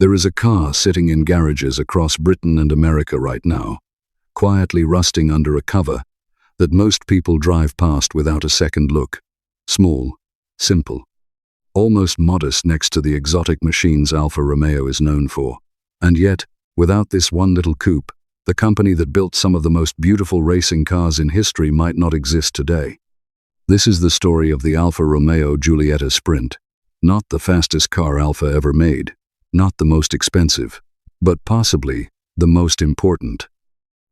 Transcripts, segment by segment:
There is a car sitting in garages across Britain and America right now, quietly rusting under a cover that most people drive past without a second look. Small, simple, almost modest next to the exotic machines Alfa Romeo is known for. And yet, without this one little coupe, the company that built some of the most beautiful racing cars in history might not exist today. This is the story of the Alfa Romeo Giulietta Sprint. Not the fastest car Alfa ever made, not the most expensive, but possibly the most important.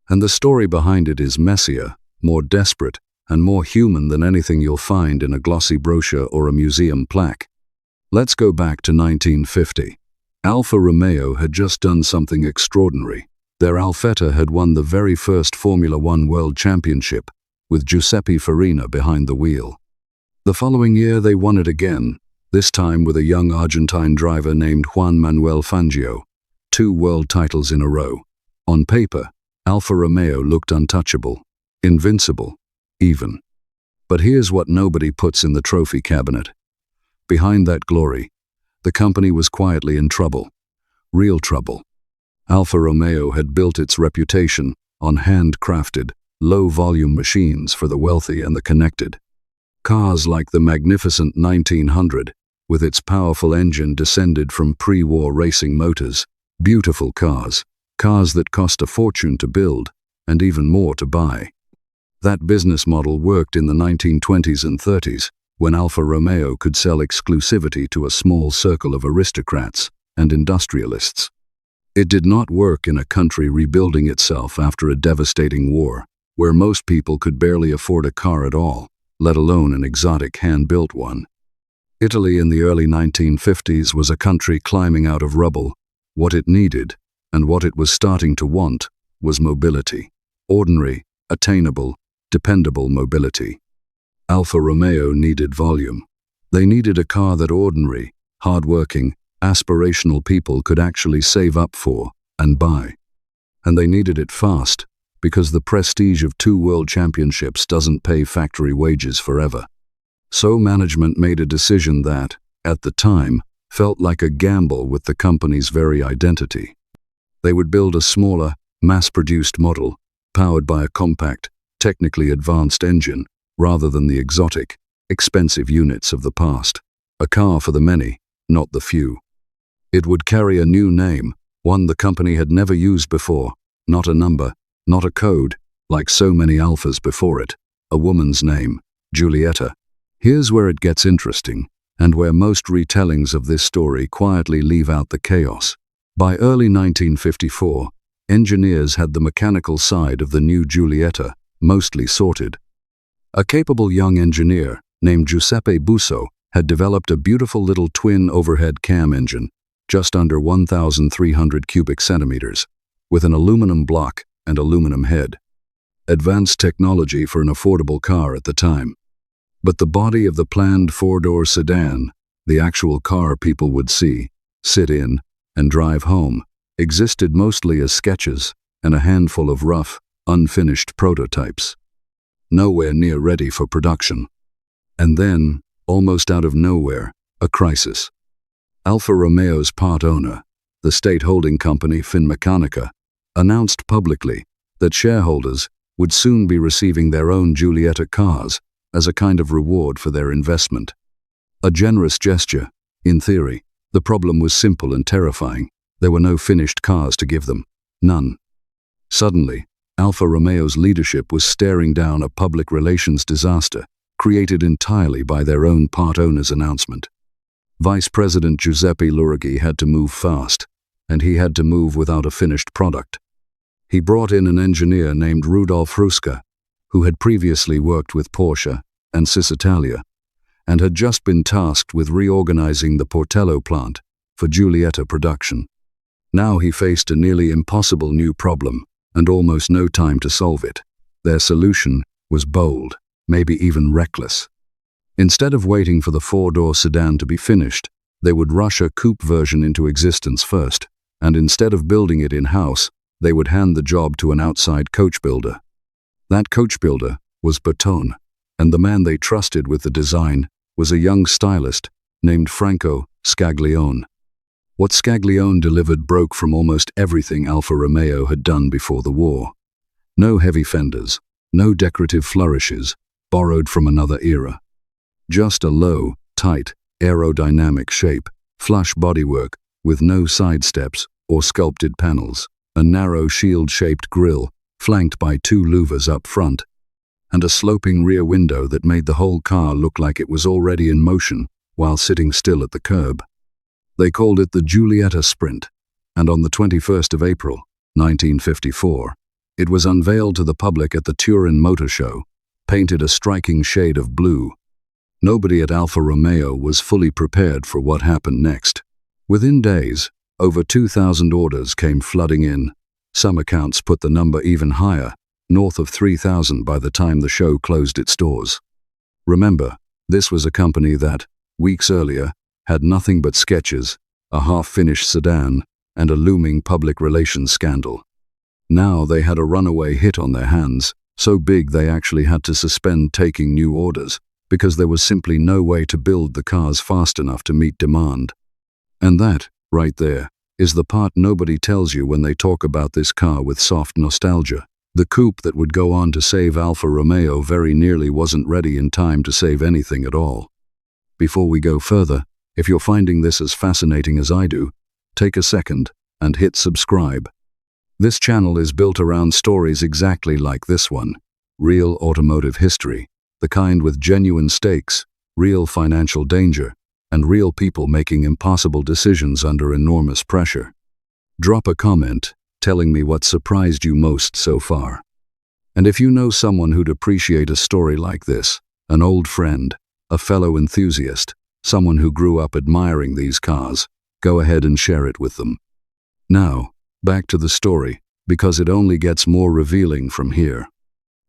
And the story behind it is messier, more desperate, and more human than anything you'll find in a glossy brochure or a museum plaque. Let's go back to 1950. Alfa Romeo had just done something extraordinary. Their Alfetta had won the very first Formula One World Championship, with Giuseppe Farina behind the wheel. The following year they won it again, this time with a young Argentine driver named Juan Manuel Fangio. 2 world titles in a row. On paper, Alfa Romeo looked untouchable, invincible, even. But here's what nobody puts in the trophy cabinet. Behind that glory, the company was quietly in trouble. Real trouble. Alfa Romeo had built its reputation on hand-crafted, low-volume machines for the wealthy and the connected. Cars like the magnificent 1900, with its powerful engine descended from pre-war racing motors. Beautiful cars, cars that cost a fortune to build, and even more to buy. That business model worked in the 1920s and 30s, when Alfa Romeo could sell exclusivity to a small circle of aristocrats and industrialists. It did not work in a country rebuilding itself after a devastating war, where most people could barely afford a car at all, let alone an exotic hand-built one. Italy in the early 1950s was a country climbing out of rubble. What it needed, and what it was starting to want, was mobility. Ordinary, attainable, dependable mobility. Alfa Romeo needed volume. They needed a car that ordinary, hard-working, aspirational people could actually save up for and buy. And they needed it fast, because the prestige of 2 world championships doesn't pay factory wages forever. So management made a decision that, at the time, felt like a gamble with the company's very identity. They would build a smaller, mass-produced model, powered by a compact, technically advanced engine, rather than the exotic, expensive units of the past. A car for the many, not the few. It would carry a new name, one the company had never used before, not a number, not a code, like so many Alfas before it, a woman's name, Giulietta. Here's where it gets interesting, and where most retellings of this story quietly leave out the chaos. By early 1954, engineers had the mechanical side of the new Giulietta mostly sorted. A capable young engineer, named Giuseppe Busso, had developed a beautiful little twin overhead cam engine, just under 1,300 cubic centimeters, with an aluminum block and aluminum head. Advanced technology for an affordable car at the time. But the body of the planned 4-door sedan, the actual car people would see, sit in, and drive home, existed mostly as sketches and a handful of rough, unfinished prototypes. Nowhere near ready for production. And then, almost out of nowhere, a crisis. Alfa Romeo's part owner, the state holding company Finmeccanica, announced publicly that shareholders would soon be receiving their own Giulietta cars as a kind of reward for their investment. A generous gesture, in theory. The problem was simple and terrifying. There were no finished cars to give them. None. Suddenly, Alfa Romeo's leadership was staring down a public relations disaster created entirely by their own part owner's announcement. Vice President Giuseppe Luraghi had to move fast, and he had to move without a finished product. He brought in an engineer named Rudolf Ruska, who had previously worked with Porsche and Cisitalia, and had just been tasked with reorganizing the Portello plant for Giulietta production. Now he faced a nearly impossible new problem, and almost no time to solve it. Their solution was bold, maybe even reckless. Instead of waiting for the 4-door sedan to be finished, they would rush a coupe version into existence first, and instead of building it in-house, they would hand the job to an outside coach builder. That coach builder was Bertone, and the man they trusted with the design was a young stylist named Franco Scaglione. What Scaglione delivered broke from almost everything Alfa Romeo had done before the war. No heavy fenders, no decorative flourishes, borrowed from another era. Just a low, tight, aerodynamic shape, flush bodywork with no side steps or sculpted panels, a narrow shield-shaped grille flanked by two louvers up front, and a sloping rear window that made the whole car look like it was already in motion while sitting still at the curb. They called it the Giulietta Sprint, and on the 21st of April, 1954, it was unveiled to the public at the Turin Motor Show, painted a striking shade of blue. Nobody at Alfa Romeo was fully prepared for what happened next. Within days, over 2,000 orders came flooding in. Some accounts put the number even higher, north of 3,000 by the time the show closed its doors. Remember, this was a company that, weeks earlier, had nothing but sketches, a half-finished sedan, and a looming public relations scandal. Now they had a runaway hit on their hands, so big they actually had to suspend taking new orders, because there was simply no way to build the cars fast enough to meet demand. And that, right there, is the part nobody tells you when they talk about this car with soft nostalgia. The coupe that would go on to save Alfa Romeo very nearly wasn't ready in time to save anything at all. Before we go further, if you're finding this as fascinating as I do, take a second and hit subscribe. This channel is built around stories exactly like this one, real automotive history, the kind with genuine stakes, real financial danger, and real people making impossible decisions under enormous pressure. Drop a comment telling me what surprised you most so far. And if you know someone who'd appreciate a story like this, an old friend, a fellow enthusiast, someone who grew up admiring these cars, go ahead and share it with them. Now, back to the story, because it only gets more revealing from here.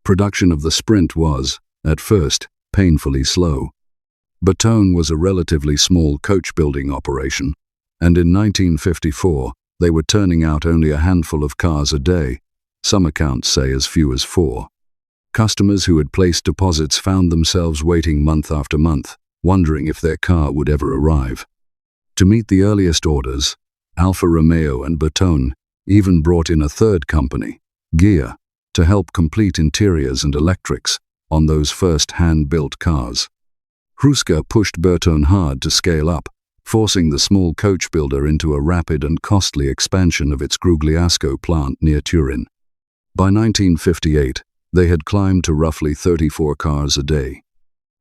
Production of the Sprint was, at first, painfully slow. Bertone was a relatively small coach-building operation, and in 1954, they were turning out only a handful of cars a day, some accounts say as few as 4. Customers who had placed deposits found themselves waiting month after month, wondering if their car would ever arrive. To meet the earliest orders, Alfa Romeo and Bertone even brought in a third company, Ghia, to help complete interiors and electrics on those first hand-built cars. Hruska pushed Bertone hard to scale up, forcing the small coach builder into a rapid and costly expansion of its Grugliasco plant near Turin. By 1958, they had climbed to roughly 34 cars a day.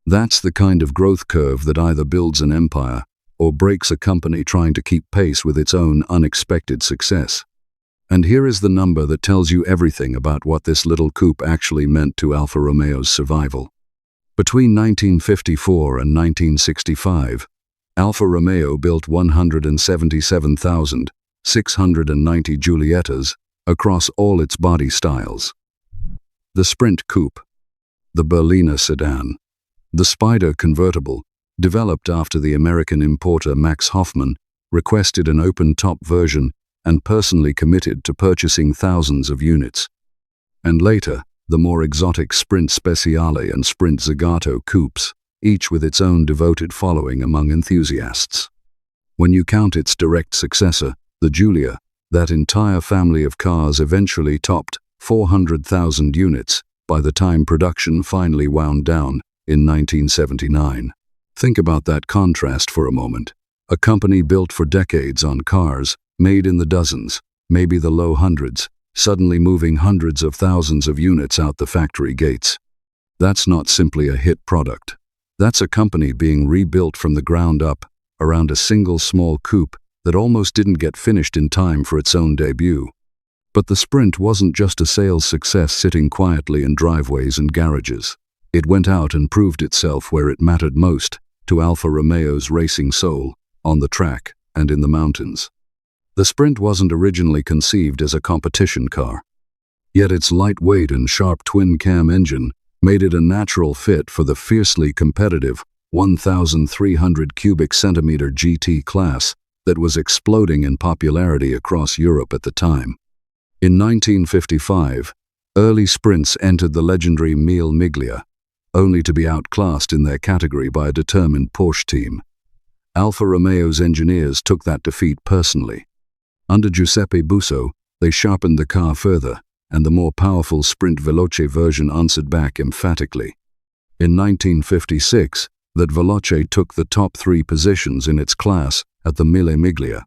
That's the kind of growth curve that either builds an empire or breaks a company trying to keep pace with its own unexpected success. And here is the number that tells you everything about what this little coupe actually meant to Alfa Romeo's survival. Between 1954 and 1965, Alfa Romeo built 177,690 Giuliettas across all its body styles. The Sprint Coupe, the Berliner sedan, the Spider convertible, developed after the American importer Max Hoffman requested an open-top version and personally committed to purchasing thousands of units. And later, the more exotic Sprint Speciale and Sprint Zagato coupes, each with its own devoted following among enthusiasts. When you count its direct successor, the Giulia, that entire family of cars eventually topped 400,000 units by the time production finally wound down in 1979. Think about that contrast for a moment. A company built for decades on cars, made in the dozens, maybe the low hundreds, suddenly moving hundreds of thousands of units out the factory gates. That's not simply a hit product. That's a company being rebuilt from the ground up around a single small coupe that almost didn't get finished in time for its own debut. But the Sprint wasn't just a sales success sitting quietly in driveways and garages. It went out and proved itself where it mattered most, to Alfa Romeo's racing soul, on the track and in the mountains. The Sprint wasn't originally conceived as a competition car. Yet its lightweight and sharp twin-cam engine made it a natural fit for the fiercely competitive 1,300 cubic centimeter GT class that was exploding in popularity across Europe at the time. In 1955, early Sprints entered the legendary Mille Miglia, only to be outclassed in their category by a determined Porsche team. Alfa Romeo's engineers took that defeat personally. Under Giuseppe Busso, they sharpened the car further, and the more powerful Sprint Veloce version answered back emphatically. In 1956, that Veloce took the top 3 positions in its class at the Mille Miglia.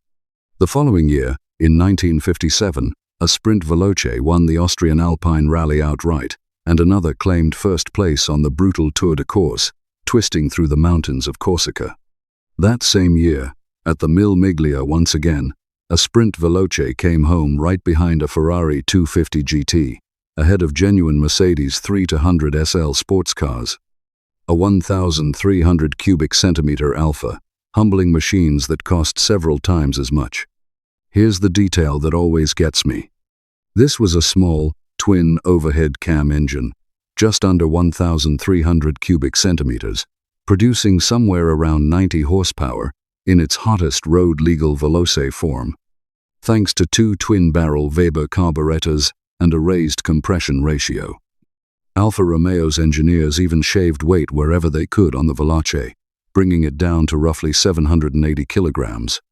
The following year, in 1957, a Sprint Veloce won the Austrian Alpine Rally outright, and another claimed first place on the brutal Tour de Corse, twisting through the mountains of Corsica. That same year, at the Mille Miglia once again, a Sprint Veloce came home right behind a Ferrari 250 GT, ahead of genuine Mercedes 300 SL sports cars. A 1,300 cubic centimeter Alfa, humbling machines that cost several times as much. Here's the detail that always gets me. This was a small, twin overhead cam engine, just under 1,300 cubic centimeters, producing somewhere around 90 horsepower in its hottest road-legal Veloce form, thanks to 2 twin-barrel Weber carburetors and a raised compression ratio. Alfa Romeo's engineers even shaved weight wherever they could on the Veloce, bringing it down to roughly 780 kilograms.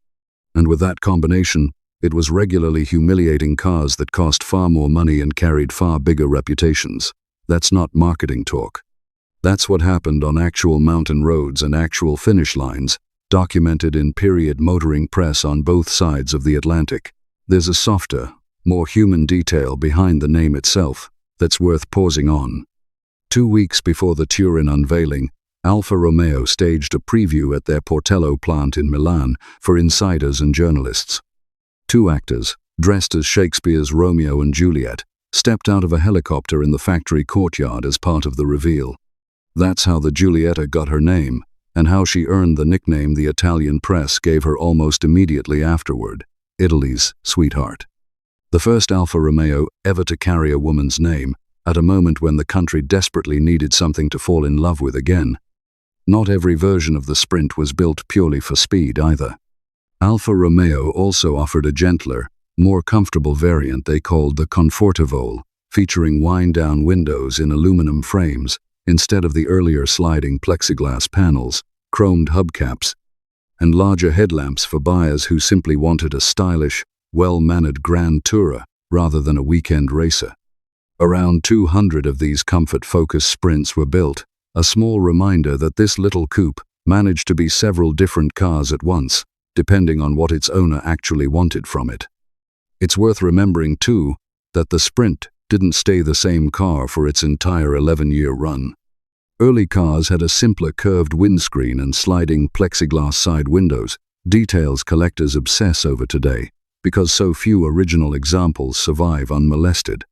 And with that combination, it was regularly humiliating cars that cost far more money and carried far bigger reputations. That's not marketing talk. That's what happened on actual mountain roads and actual finish lines, documented in period motoring press on both sides of the Atlantic. There's a softer, more human detail behind the name itself that's worth pausing on. 2 weeks before the Turin unveiling, Alfa Romeo staged a preview at their Portello plant in Milan for insiders and journalists. 2 actors, dressed as Shakespeare's Romeo and Juliet, stepped out of a helicopter in the factory courtyard as part of the reveal. That's how the Giulietta got her name, and how she earned the nickname the Italian press gave her almost immediately afterward, Italy's sweetheart. The first Alfa Romeo ever to carry a woman's name, at a moment when the country desperately needed something to fall in love with again. Not every version of the Sprint was built purely for speed either. Alfa Romeo also offered a gentler, more comfortable variant they called the Confortevole, featuring wind-down windows in aluminum frames, instead of the earlier sliding plexiglass panels, chromed hubcaps, and larger headlamps for buyers who simply wanted a stylish, well-mannered Grand Tourer rather than a weekend racer. Around 200 of these comfort-focused Sprints were built, a small reminder that this little coupe managed to be several different cars at once, depending on what its owner actually wanted from it. It's worth remembering, too, that the Sprint didn't stay the same car for its entire 11-year run. Early cars had a simpler curved windscreen and sliding plexiglass side windows, details collectors obsess over today, because so few original examples survive unmolested.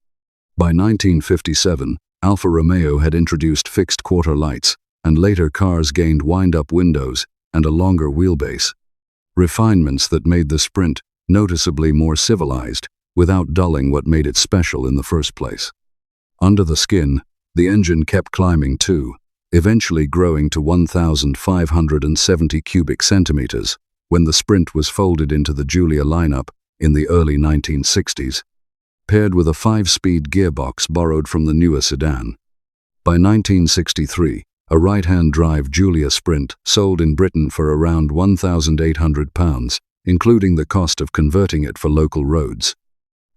By 1957, Alfa Romeo had introduced fixed quarter lights, and later cars gained wind-up windows and a longer wheelbase. Refinements that made the Sprint noticeably more civilized, without dulling what made it special in the first place. Under the skin, the engine kept climbing too, eventually growing to 1,570 cubic centimeters when the Sprint was folded into the Giulia lineup in the early 1960s, paired with a 5-speed gearbox borrowed from the newer sedan. By 1963, a right-hand drive Giulia Sprint sold in Britain for around £1,800, including the cost of converting it for local roads.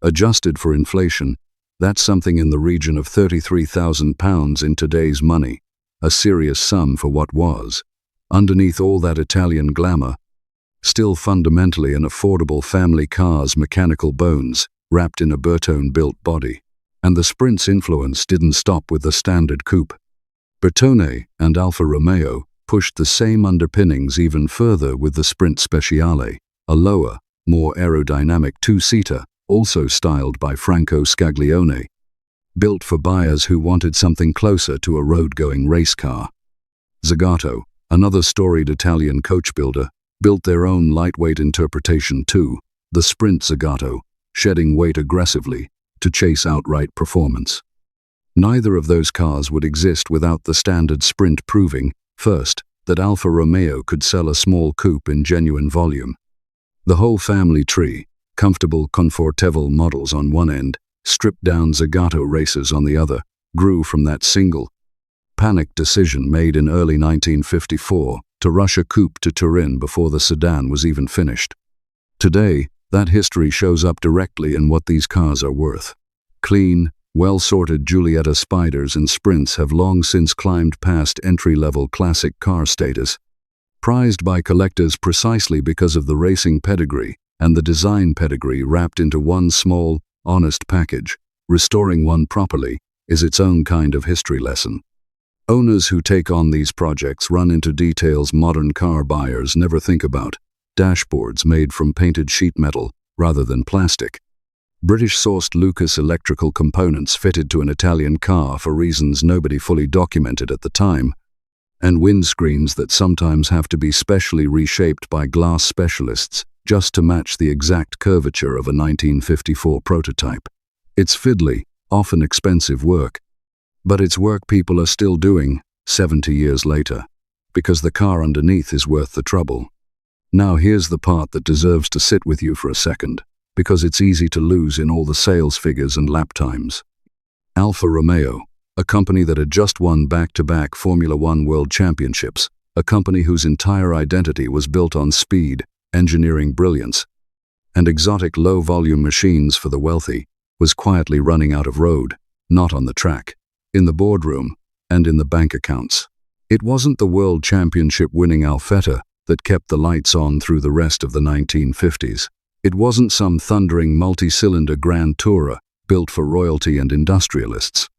Adjusted for inflation, that's something in the region of £33,000 in today's money, a serious sum for what was, underneath all that Italian glamour, still fundamentally an affordable family car's mechanical bones wrapped in a Bertone-built body. And the Sprint's influence didn't stop with the standard coupe. Bertone and Alfa Romeo pushed the same underpinnings even further with the Sprint Speciale, a lower, more aerodynamic 2-seater, also styled by Franco Scaglione, built for buyers who wanted something closer to a road-going race car. Zagato, another storied Italian coach builder, built their own lightweight interpretation too, the Sprint Zagato, shedding weight aggressively to chase outright performance. Neither of those cars would exist without the standard Sprint proving, first, that Alfa Romeo could sell a small coupe in genuine volume. The whole family tree, comfortable Confortevole models on one end, stripped-down Zagato racers on the other, grew from that single, Panicked decision made in early 1954 to rush a coupe to Turin before the sedan was even finished. Today, that history shows up directly in what these cars are worth. Clean, well-sorted Giulietta Spiders and Sprints have long since climbed past entry-level classic car status, prized by collectors precisely because of the racing pedigree and the design pedigree wrapped into one small, honest package. Restoring one properly is its own kind of history lesson. Owners who take on these projects run into details modern car buyers never think about. Dashboards made from painted sheet metal rather than plastic. British-sourced Lucas electrical components fitted to an Italian car for reasons nobody fully documented at the time, and windscreens that sometimes have to be specially reshaped by glass specialists just to match the exact curvature of a 1954 prototype. It's fiddly, often expensive work, but it's work people are still doing 70 years later, because the car underneath is worth the trouble. Now here's the part that deserves to sit with you for a second, because it's easy to lose in all the sales figures and lap times. Alfa Romeo, a company that had just won back-to-back Formula One World Championships, a company whose entire identity was built on speed, engineering brilliance, and exotic low-volume machines for the wealthy, was quietly running out of road, not on the track, in the boardroom, and in the bank accounts. It wasn't the World Championship-winning Alfetta that kept the lights on through the rest of the 1950s. It wasn't some thundering multi-cylinder Grand Tourer built for royalty and industrialists.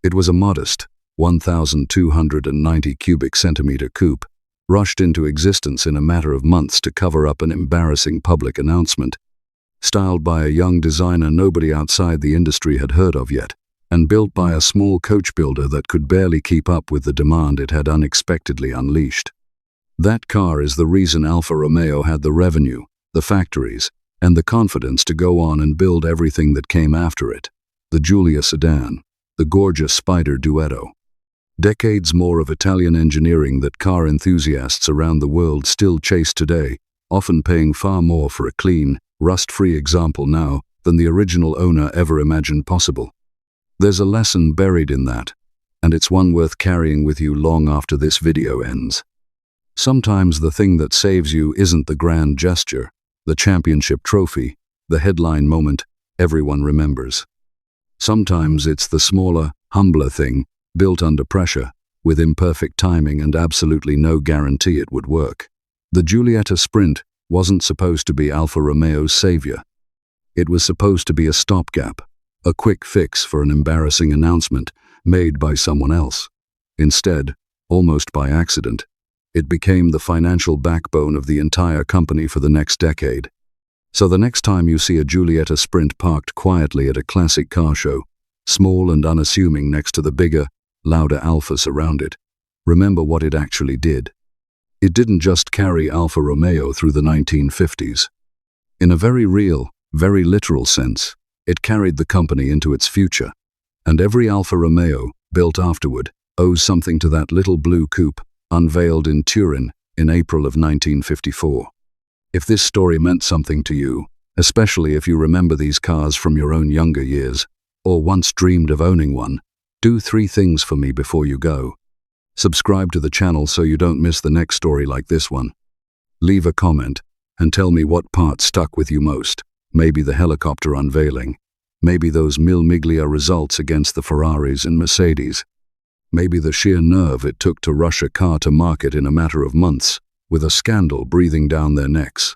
It was a modest, 1,290 cubic centimeter coupe, rushed into existence in a matter of months to cover up an embarrassing public announcement, styled by a young designer nobody outside the industry had heard of yet, and built by a small coach builder that could barely keep up with the demand it had unexpectedly unleashed. That car is the reason Alfa Romeo had the revenue, the factories, and the confidence to go on and build everything that came after it. The Giulia sedan, the gorgeous Spider Duetto. Decades more of Italian engineering that car enthusiasts around the world still chase today, often paying far more for a clean, rust-free example now than the original owner ever imagined possible. There's a lesson buried in that, and it's one worth carrying with you long after this video ends. Sometimes the thing that saves you isn't the grand gesture, the championship trophy, the headline moment everyone remembers. Sometimes it's the smaller, humbler thing, built under pressure, with imperfect timing and absolutely no guarantee it would work. The Giulietta Sprint wasn't supposed to be Alfa Romeo's savior. It was supposed to be a stopgap, a quick fix for an embarrassing announcement made by someone else. Instead, almost by accident, it became the financial backbone of the entire company for the next decade. So the next time you see a Giulietta Sprint parked quietly at a classic car show, small and unassuming next to the bigger, louder Alfas around it, remember what it actually did. It didn't just carry Alfa Romeo through the 1950s. In a very real, very literal sense, it carried the company into its future, and every Alfa Romeo, built afterward, owes something to that little blue coupe, unveiled in Turin in April of 1954. If this story meant something to you, especially if you remember these cars from your own younger years, or once dreamed of owning one, do 3 things for me before you go. Subscribe to the channel so you don't miss the next story like this one. Leave a comment, and tell me what part stuck with you most. Maybe the helicopter unveiling. Maybe those Mille Miglia results against the Ferraris and Mercedes. Maybe the sheer nerve it took to rush a car to market in a matter of months, with a scandal breathing down their necks.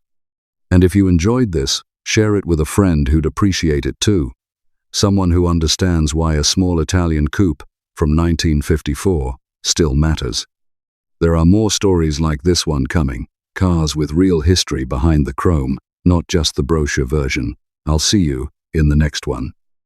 And if you enjoyed this, share it with a friend who'd appreciate it too. Someone who understands why a small Italian coupe from 1954 still matters. There are more stories like this one coming, cars with real history behind the chrome, not just the brochure version. I'll see you in the next one.